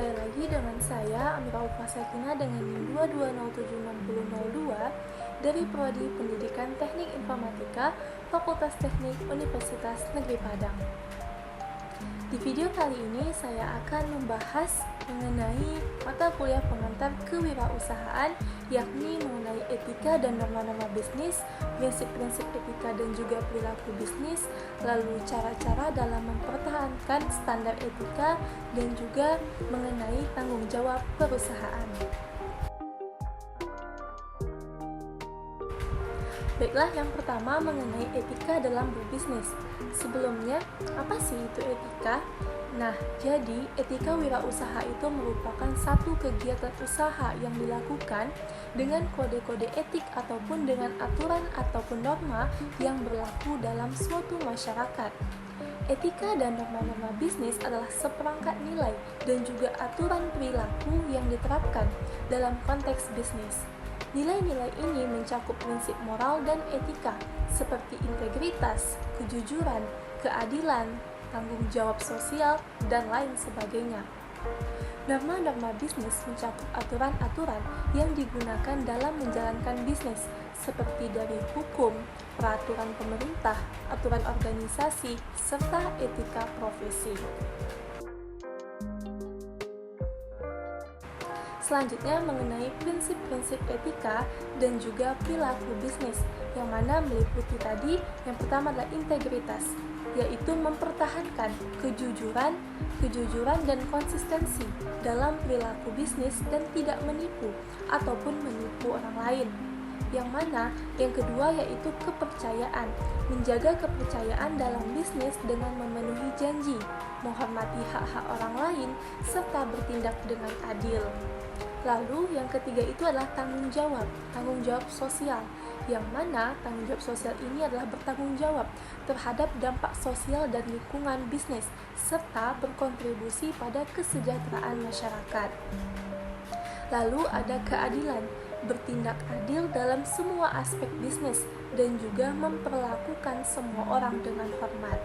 Kembali lagi dengan saya, Amira Ulfasakina dengan NIM 22076002 dari Prodi Pendidikan Teknik Informatika, Fakultas Teknik Universitas Negeri Padang. Di video kali ini saya akan membahas mengenai mata kuliah pengantar kewirausahaan, yakni mengenai etika dan norma-norma bisnis, prinsip-prinsip etika dan juga perilaku bisnis, lalu cara-cara dalam mempertahankan standar etika, dan juga mengenai tanggung jawab perusahaan. Baiklah, yang pertama mengenai etika dalam berbisnis. Sebelumnya, apa sih itu etika? Nah, jadi etika wirausaha itu merupakan satu kegiatan usaha yang dilakukan dengan kode-kode etik ataupun dengan aturan ataupun norma yang berlaku dalam suatu masyarakat. Etika dan norma-norma bisnis adalah seperangkat nilai dan juga aturan perilaku yang diterapkan dalam konteks bisnis. Nilai-nilai ini mencakup prinsip moral dan etika seperti integritas, kejujuran, keadilan, tanggung jawab sosial, dan lain sebagainya. Norma-norma bisnis mencakup aturan-aturan yang digunakan dalam menjalankan bisnis seperti dari hukum, peraturan pemerintah, aturan organisasi, serta etika profesi. Selanjutnya mengenai prinsip-prinsip etika dan juga perilaku bisnis, yang mana meliputi tadi yang pertama adalah integritas, yaitu mempertahankan kejujuran dan konsistensi dalam perilaku bisnis dan tidak menipu ataupun menipu orang lain. Yang mana yang kedua yaitu kepercayaan, menjaga kepercayaan dalam bisnis dengan memenuhi janji, menghormati hak-hak orang lain, serta bertindak dengan adil. Lalu yang ketiga itu adalah tanggung jawab sosial, yang mana tanggung jawab sosial ini adalah bertanggung jawab terhadap dampak sosial dan lingkungan bisnis, serta berkontribusi pada kesejahteraan masyarakat. Lalu ada keadilan, bertindak adil dalam semua aspek bisnis dan juga memperlakukan semua orang dengan hormat.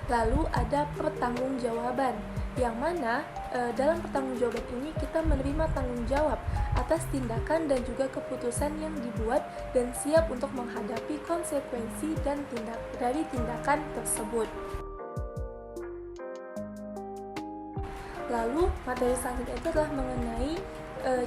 Lalu ada pertanggungjawaban, yang mana dalam pertanggungjawaban ini kita menerima tanggung jawab atas tindakan dan juga keputusan yang dibuat dan siap untuk menghadapi konsekuensi dan dari tindakan tersebut. Lalu materi selanjutnya itu adalah mengenai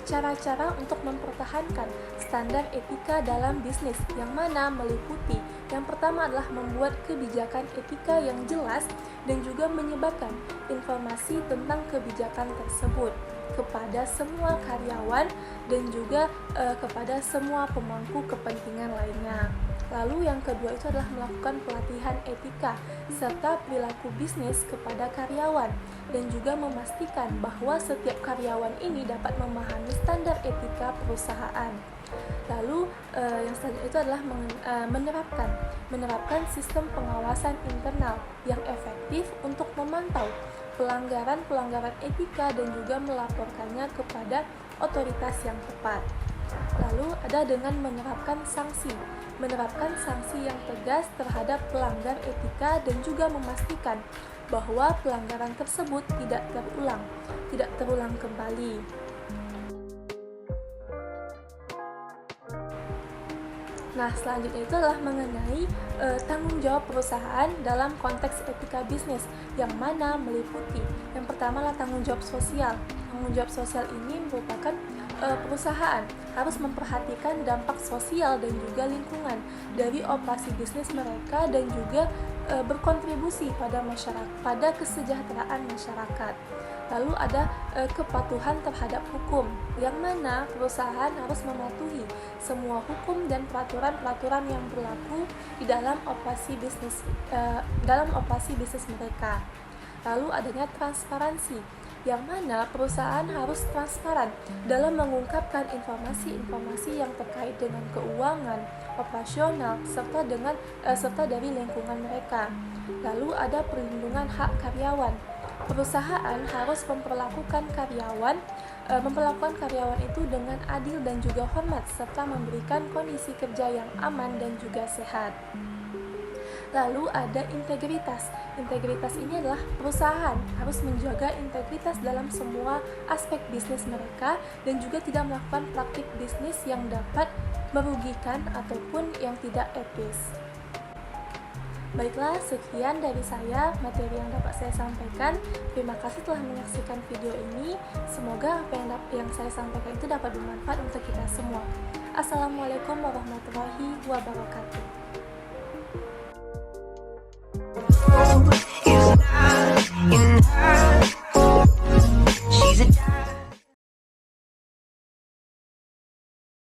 cara-cara untuk mempertahankan standar etika dalam bisnis, yang mana meliputi yang pertama adalah membuat kebijakan etika yang jelas dan juga menyebarkan informasi tentang kebijakan tersebut kepada semua karyawan dan juga kepada semua pemangku kepentingan lainnya. Lalu yang kedua itu adalah melakukan pelatihan etika serta perilaku bisnis kepada karyawan dan juga memastikan bahwa setiap karyawan ini dapat memahami standar etika perusahaan. Lalu yang selanjutnya itu adalah menerapkan sistem pengawasan internal yang efektif untuk memantau pelanggaran etika dan juga melaporkannya kepada otoritas yang tepat. Lalu ada dengan menerapkan sanksi yang tegas terhadap pelanggar etika dan juga memastikan bahwa pelanggaran tersebut tidak terulang kembali. Nah, selanjutnya itu adalah mengenai tanggung jawab perusahaan dalam konteks etika bisnis, yang mana meliputi yang pertama adalah tanggung jawab sosial. Tanggung jawab sosial ini merupakan perusahaan harus memperhatikan dampak sosial dan juga lingkungan dari operasi bisnis mereka dan juga berkontribusi pada kesejahteraan masyarakat. Lalu ada kepatuhan terhadap hukum, yang mana perusahaan harus mematuhi semua hukum dan peraturan-peraturan yang berlaku di dalam operasi bisnis mereka. Lalu adanya transparansi, yang mana perusahaan harus transparan dalam mengungkapkan informasi-informasi yang terkait dengan keuangan, operasional, serta dari lingkungan mereka. Lalu ada perlindungan hak karyawan. Perusahaan harus memperlakukan karyawan itu dengan adil dan juga hormat, serta memberikan kondisi kerja yang aman dan juga sehat. Lalu ada integritas. Integritas ini adalah perusahaan harus menjaga integritas dalam semua aspek bisnis mereka dan juga tidak melakukan praktik bisnis yang dapat merugikan ataupun yang tidak etis. Baiklah, sekian dari saya materi yang dapat saya sampaikan. Terima kasih telah menyaksikan video ini. Semoga apa yang saya sampaikan itu dapat bermanfaat untuk kita semua. Assalamualaikum warahmatullahi wabarakatuh.